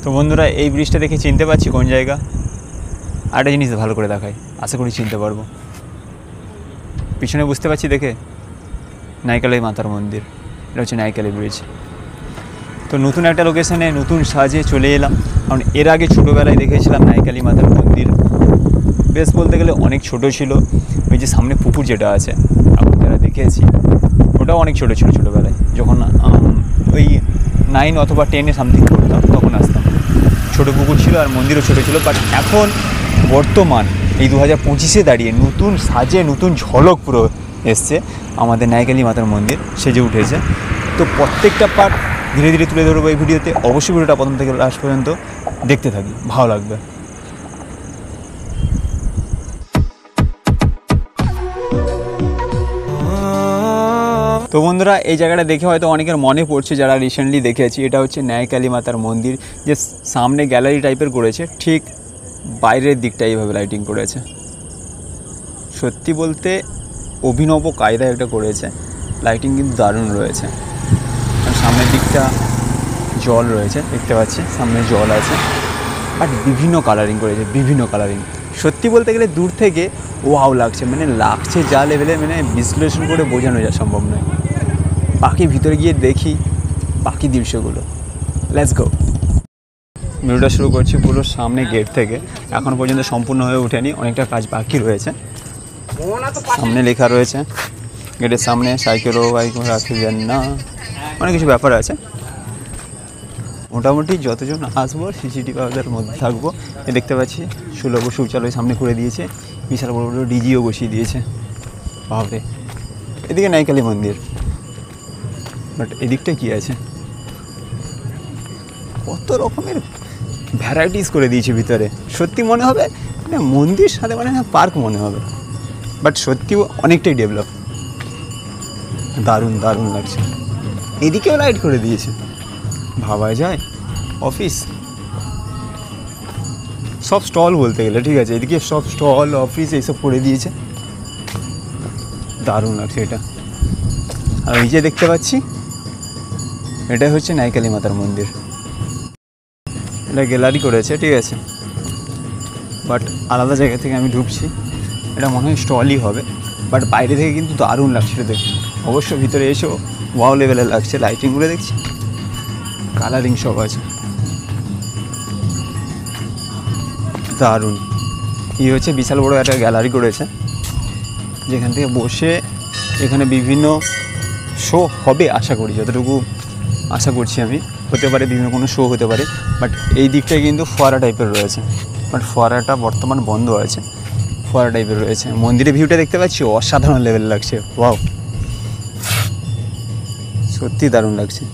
তো বন্ধুরা এই ব্রিজটা দেখে চিনতে পারছি কোন জায়গা। আরেকটা জিনিস ভালো করে দেখাই, আশা করি চিনতে পারবো। পিছনে বুঝতে পারছি দেখে, নাইকালি মাতার মন্দির। এটা হচ্ছে নাইকালি ব্রিজ। তো নতুন একটা লোকেশানে নতুন সাজে চলে এলাম, কারণ এর আগে ছোটোবেলায় দেখেছিলাম নাইকালি মাতার মন্দির। বেশ বলতে গেলে অনেক ছোট ছিল। ওই যে সামনে পুকুর যেটা আছে এখন যারা দেখেছি, ওটাও অনেক ছোটো ছিল ছোটোবেলায়, যখন ওই 9 অথবা 10 সামথিং করতাম তখন আসতাম। ছোটো পুকুর ছিল আর মন্দিরও ছোটো ছিল। বাট এখন বর্তমান এই 2025-এ দাঁড়িয়ে নতুন সাজে নতুন ঝলক পুরো এসছে আমাদের নাইকালি মাতার মন্দির, সেজে উঠেছে। তো প্রত্যেকটা পার্ট ধীরে ধীরে তুলে ধরবো এই ভিডিওতে। অবশ্যই ভিডিওটা প্রথম থেকে লাস্ট পর্যন্ত দেখতে থাকি, ভালো লাগবে। তো বন্ধুরা এই জায়গাটা দেখে হয়তো অনেকের মনে পড়ছে যারা রিসেন্টলি দেখেছি, এটা হচ্ছে নাইকালি মাতার মন্দির। যে সামনে গ্যালারি টাইপের করেছে, ঠিক বাইরের দিকটা এইভাবে লাইটিং করেছে। সত্যি বলতে অভিনব কায়দায় একটা করেছে, লাইটিং কিন্তু দারুণ রয়েছে। আর সামনের দিকটা জল রয়েছে, দেখতে পাচ্ছি সামনে জল আছে, বাট বিভিন্ন কালারিং করেছে, বিভিন্ন কালারিং। সত্যি বলতে গেলে দূর থেকে ওয়াও লাগছে, মানে লাগছে যা লেভেলে, মানে বিশ্লেষণ করে বোঝানো যা সম্ভব নয়। বাকি ভিতরে গিয়ে দেখি বাকি দৃশ্যগুলো। Let's go. ভিডিওটা শুরু করছি পুরো সামনে গেট থেকে। এখন পর্যন্ত সম্পূর্ণ হয়ে ওঠেনি, অনেকটা কাজ বাকি রয়েছে। সামনে লেখা রয়েছে গেটের সামনে সাইকেল ও বাইক রাখবেন না, অনেক কিছু ব্যাপার আছে। মোটামুটি যতজন আসবো সিসিটিভি ক্যামেরার মধ্যে থাকবো। দেখতে পাচ্ছি সুলভ শৌচালয় সামনে করে দিয়েছে, বিশাল বড় বড় ডিজিও বসিয়ে দিয়েছে। ভাবরে এদিকে নাইকালি মন্দির, বাট এদিকটা কী আছে, কত রকমের ভ্যারাইটিস করে দিয়েছে ভিতরে। সত্যি মনে হবে মানে মন্দির সাথে মানে পার্ক মনে হবে, বাট সত্যিও অনেকটাই ডেভেলপ। দারুণ দারুণ লাগছে। এদিকেও লাইট করে দিয়েছে, ভাবা যায় অফিস সব স্টল বলতে গেলে, ঠিক আছে, এদিকে সব স্টল অফিস এইসব করে দিয়েছে। দারুণ লাগছে এটা। আর এই যে দেখতে পাচ্ছি এটা হচ্ছে নাইকালি মাতার মন্দির। এটা গ্যালারি করেছে, ঠিক আছে, বাট আলাদা জায়গা থেকে আমি ঢুকছি। এটা মনে হয় স্টলই হবে, বাট বাইরে থেকে কিন্তু দারুণ লাগছে দেখতে। অবশ্য ভিতরে এসেও ওয়াও লেভেলের লাগছে, লাইটিংগুলো দেখছি, কালারিং সব আছে, দারুণ। এই হচ্ছে বিশাল বড়ো একটা গ্যালারি করেছে, যেখান থেকে বসে এখানে বিভিন্ন শো হবে আশা করি, যতটুকু আশা করছি আমি। হতে পারে বিভিন্ন কোনো শো হতে পারে, বাট এই দিকটায় কিন্তু ফোয়ারা টাইপের রয়েছে, বাট ফোয়ারাটা বর্তমান বন্ধ আছে। ফোয়ারা টাইপের রয়েছে। মন্দিরের ভিউটা দেখতে পাচ্ছি, অসাধারণ লেভেল লাগছে। ওয়াও, সত্যি দারুণ লাগছে।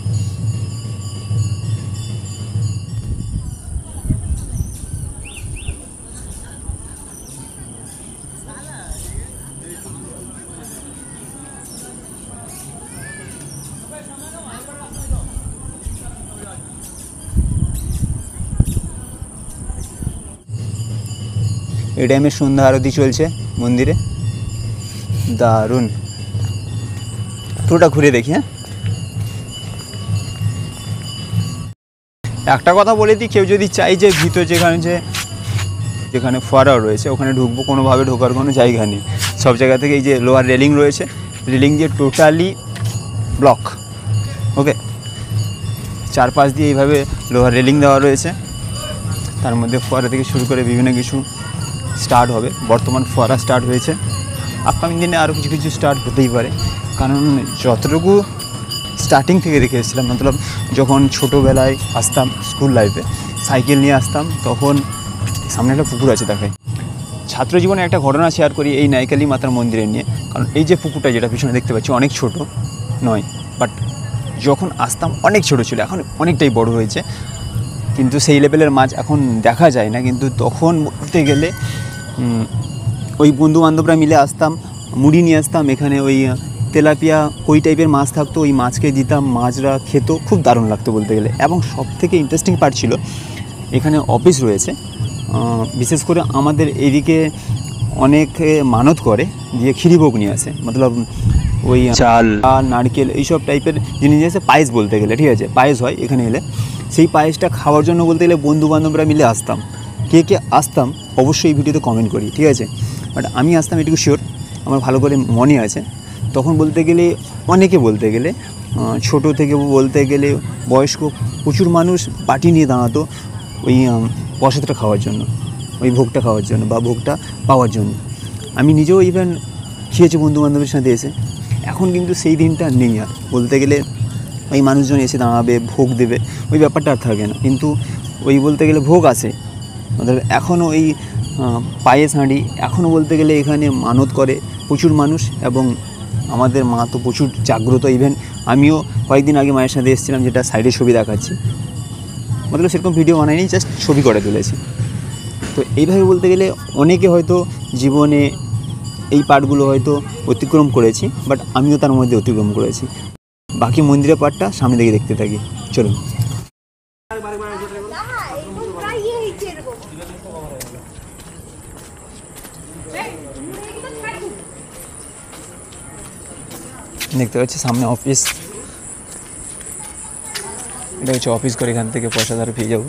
এই টাইমে সন্ধ্যা আরতি চলছে মন্দিরে, দারুণ। পুরোটা ঘুরে দেখি। হ্যাঁ, একটা কথা বলে দিই, কেউ যদি চাই যে ভিতর যেখানে ফোয়ারাও রয়েছে ওখানে ঢুকবো, কোনোভাবে ঢোকার কোনো জায়গা নেই। সব জায়গা থেকে এই যে লোহার রেলিং রয়েছে, রেলিং দিয়ে টোটালি ব্লক। ওকে, চারপাশ দিয়ে এইভাবে লোহার রেলিং দেওয়া রয়েছে। তার মধ্যে ফোয়ারা থেকে শুরু করে বিভিন্ন কিছু স্টার্ট হবে। বর্তমান ফোয়ারা স্টার্ট হয়েছে, আপকামিং দিনে আরও কিছু কিছু স্টার্ট হতেই পারে। কারণ যতটুকু স্টার্টিং থেকে দেখে এসেছিলাম, মতলব যখন ছোটোবেলায় আসতাম স্কুল লাইফে, সাইকেল নিয়ে আসতাম, তখন সামনে একটা পুকুর আছে দেখায়। ছাত্র জীবনে একটা ঘটনা শেয়ার করি এই নাইকালি মাতার মন্দিরে নিয়ে। কারণ এই যে পুকুরটা যেটা পিছনে দেখতে পাচ্ছি অনেক ছোট নয়, বাট যখন আসতাম অনেক ছোট ছিল, এখন অনেকটাই বড় হয়েছে। কিন্তু সেই লেভেলের মাছ এখন দেখা যায় না। কিন্তু তখন বলতে গেলে ওই বন্ধুবান্ধবরা মিলে আসতাম, মুড়ি নিয়ে আসতাম, এখানে ওই তেলাপিয়া কই টাইপের মাছ থাকতো, ওই মাছকে দিতাম, মাছরা খেত, খুব দারুণ লাগতো বলতে গেলে। এবং সবথেকে ইন্টারেস্টিং পার্ট ছিল এখানে অফিস রয়েছে। বিশেষ করে আমাদের এদিকে অনেকে মানত করে দিয়ে ক্ষীরিভোগ নিয়ে আসে, মতলব ওই চাল আর নারকেল এইসব টাইপের জিনিস আছে, পায়েস বলতে গেলে, ঠিক আছে, পায়েস হয় এখানে এলে। সেই পায়েসটা খাওয়ার জন্য বলতে গেলে বন্ধুবান্ধবরা মিলে আসতাম। কে কে আসতাম অবশ্যই এই ভিডিওতে কমেন্ট করি, ঠিক আছে? বাট আমি আসতাম এটুকু শিওর, আমার ভালো করে মনে আছে। তখন বলতে গেলে অনেকে বলতে গেলে ছোটো থেকে বলতে গেলে বয়স্ক প্রচুর মানুষ পার্টি নিয়ে দাঁড়াতো ওই প্রসাদটা খাওয়ার জন্য, ওই ভোগটা খাওয়ার জন্য বা ভোগটা পাওয়ার জন্য। আমি নিজেও ইভেন খেয়েছি বন্ধুবান্ধবের সাথে এসে। এখন কিন্তু সেই দিনটা নেই আর, বলতে গেলে ওই মানুষজন এসে দাঁড়াবে, ভোগ দেবে, ওই ব্যাপারটা আর থাকে না। কিন্তু ওই বলতে গেলে ভোগ আসে, এখনও ওই পায়েস হাঁড়ি এখনও বলতে গেলে এখানে মানত করে প্রচুর মানুষ। এবং আমাদের মা তো প্রচুর জাগ্রত। ইভেন আমিও কয়েকদিন আগে মায়ের সাথে এসেছিলাম, যেটা সাইডে ছবি দেখাচ্ছি, মতলব সেরকম ভিডিও বানাইনি, জাস্ট ছবি করে তুলেছি। তো এইভাবে বলতে গেলে অনেকে হয়তো জীবনে এই পার্টগুলো হয়তো অতিক্রম করেছি, বাট আমিও তার মধ্যে অতিক্রম করেছি। বাকি মন্দিরের পার্টটা সামনে দিকে দেখতে থাকি, চলুন। দেখতে পাচ্ছি সামনে অফিস, এটা হচ্ছে অফিস করে, এখান থেকে পয়সা ধারে পেয়ে যাবো।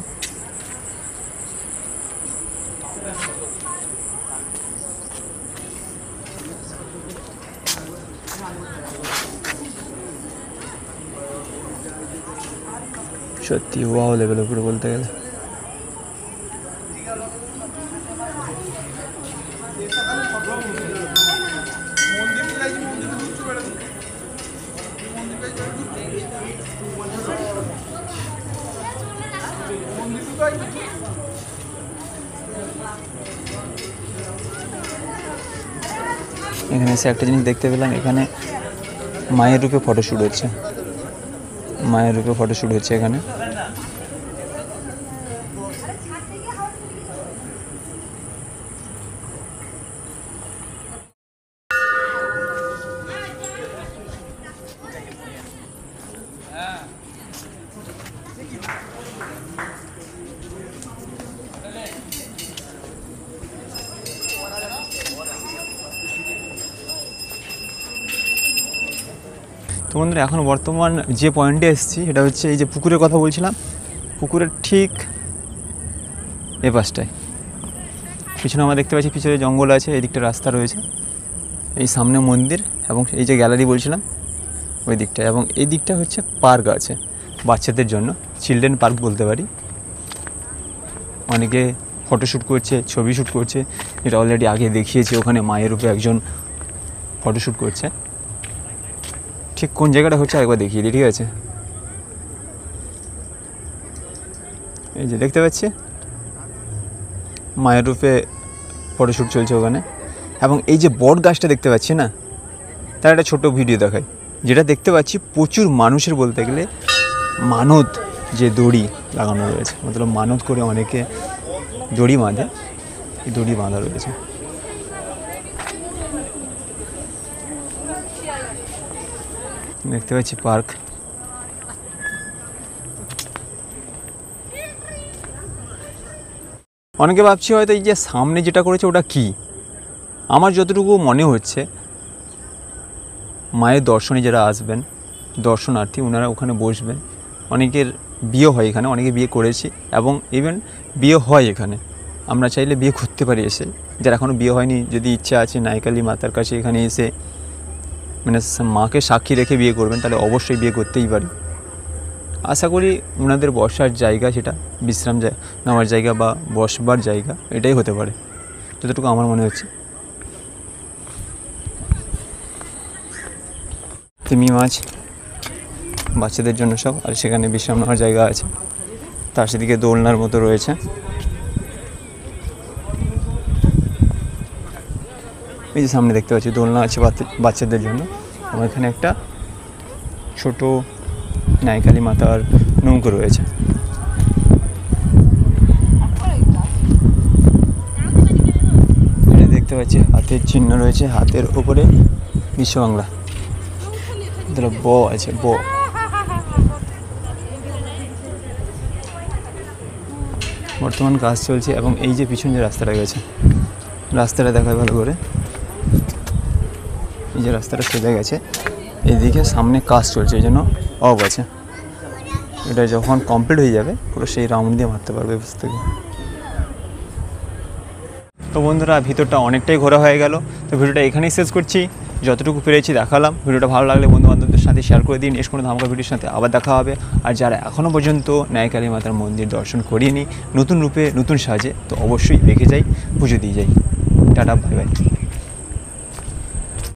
সত্যি ওয়াও লেভেল উপরে বলতে গেলে। এখানে এসে একটা জিনিস দেখতে পেলাম, এখানে মায়ের রূপে ফটোশ্যুট হচ্ছে, মায়ের রূপে ফটোশ্যুট হচ্ছে এখানে। তো বন্ধুরা এখন বর্তমান যে পয়েন্টে এসেছি সেটা হচ্ছে এই যে পুকুরের কথা বলছিলাম, পুকুরের ঠিক এ পাশটায়। পিছনে আমরা দেখতে পাচ্ছি পিছনে জঙ্গল আছে, এই দিকটা রাস্তা রয়েছে, এই সামনে মন্দির এবং এই যে গ্যালারি বলছিলাম ওই দিকটা। এবং এই দিকটা হচ্ছে পার্ক আছে বাচ্চাদের জন্য, চিলড্রেন পার্ক বলতে পারি। অনেকে ফটোশ্যুট করছে, ছবি শ্যুট করছে, এটা অলরেডি আগে দেখিয়েছি। ওখানে মায়ের রূপে একজন ফটোশ্যুট করছে। ঠিক কোন জায়গাটা হচ্ছে আরেকবার দেখিয়ে দিই, ঠিক আছে? এই যে দেখতে পাচ্ছি মায়ের রূপে ফটোশ্যুট চলছে ওখানে। এবং এই যে বট গাছটা দেখতে পাচ্ছি না, তার একটা ছোট ভিডিও দেখায়। যেটা দেখতে পাচ্ছি প্রচুর মানুষের বলতে গেলে মানত যে দড়ি লাগানো রয়েছে, মতলব মানত করে অনেকে দড়ি বাঁধে, এই দড়ি বাঁধা রয়েছে। দেখতে পাচ্ছি পার্ক। অনেকে ভাবছি হয়তো এই যে সামনে যেটা করেছে ওটা কি। আমার যতটুকু মনে হচ্ছে মায়ের দর্শনে যারা আসবেন দর্শনার্থী, ওনারা ওখানে বসবেন। অনেকের বিয়ে হয় এখানে, অনেকে বিয়ে করেছি এবং ইভেন বিয়ে হয় এখানে। আমরা চাইলে বিয়ে করতে পারি এসে, যারা এখনও বিয়ে হয়নি, যদি ইচ্ছা আছে নাইকালি মাতার কাছে এখানে এসে মানে মাকে সাক্ষী রেখে বিয়ে করবেন, তাহলে অবশ্যই বিয়ে করতেই পারি। আশা করি ওনাদের বসার জায়গা, সেটা বিশ্রাম নেওয়ার জায়গা বা বসবার জায়গা, এটাই হতে পারে যতটুকু আমার মনে হচ্ছে। তিমি মাছ বাচ্চাদের জন্য সব, আর সেখানে বিশ্রাম নেওয়ার জায়গা আছে। তার সেদিকে দোলনার মতো রয়েছে। এই যে সামনে দেখতে পাচ্ছি দোলনা আছে বাচ্চাদের জন্য। আমার এখানে একটা ছোট নাইকালি মাতার নৌকো রয়েছে। দেখতে পাচ্ছি হাতের চিহ্ন রয়েছে, হাতের উপরে বিশ্ব বাংলা ব আছে, ব। বর্তমান কাজ চলছে এবং এই যে পিছন যে রাস্তাটা গেছে, রাস্তাটা দেখায় ভালো করে। এই যে রাস্তাটা সোজা গেছে, এইদিকে সামনে কাজ চলছে, এই জন্য অফ আছে। এটা যখন কমপ্লিট হয়ে যাবে পুরো সেই রাউন্ড দিয়ে মারতে পারবে বুঝতে থেকে। তো বন্ধুরা ভিতরটা অনেকটাই ঘোরা হয়ে গেল। তো ভিডিওটা এখানেই শেষ করছি, যতটুকু পেরেছি দেখালাম। ভিডিওটা ভালো লাগলে বন্ধুবান্ধবদের সাথে শেয়ার করে দিন। নেক্সট কোনো ধামাকা ভিডিওর সাথে আবার দেখা হবে। আর যারা এখনও পর্যন্ত ন্যায় কালী মাতার মন্দির দর্শন করিনি নতুন রূপে নতুন সাজে, তো অবশ্যই দেখে যাই, পুজো দিয়ে যাই। Tata, bye bye.